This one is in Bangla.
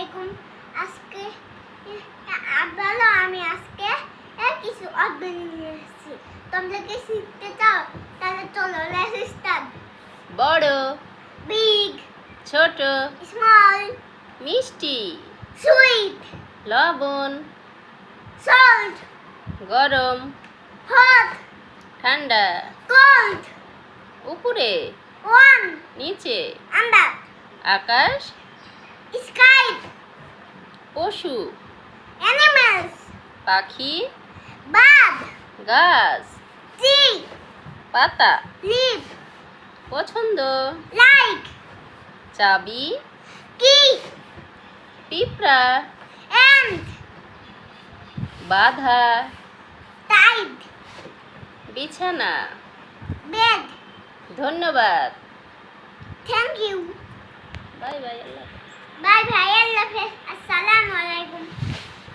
আলাইকুম। আজকে বলো আমি আজকে কিছু অর্গান নিয়ে এসেছি। তোমরা কি শিখতে চাও? তাহলে চলো লেটস স্টার্ট। বড়, বিগ, ছোট, স্মল, মিষ্টি, সুইট, লবণ, সল্ট, গরম, হট, ঠান্ডা, কোল্ড, উপরে, ওয়ান, নিচে, আন্ডার, আকাশ, স্কাই, পশু, অ্যানিমালস, পাখি, বার্ড, গাছ, ট্রি, পাতা, লিভ, পছন্দ, লাইক, চাবি, কি, পিঁপড়া, অ্যান্ট, বাধা, টাইড, বিছানা। বেড। ধন্যবাদ। Thank you. বাই বাই, আল্লাহ। Bye by.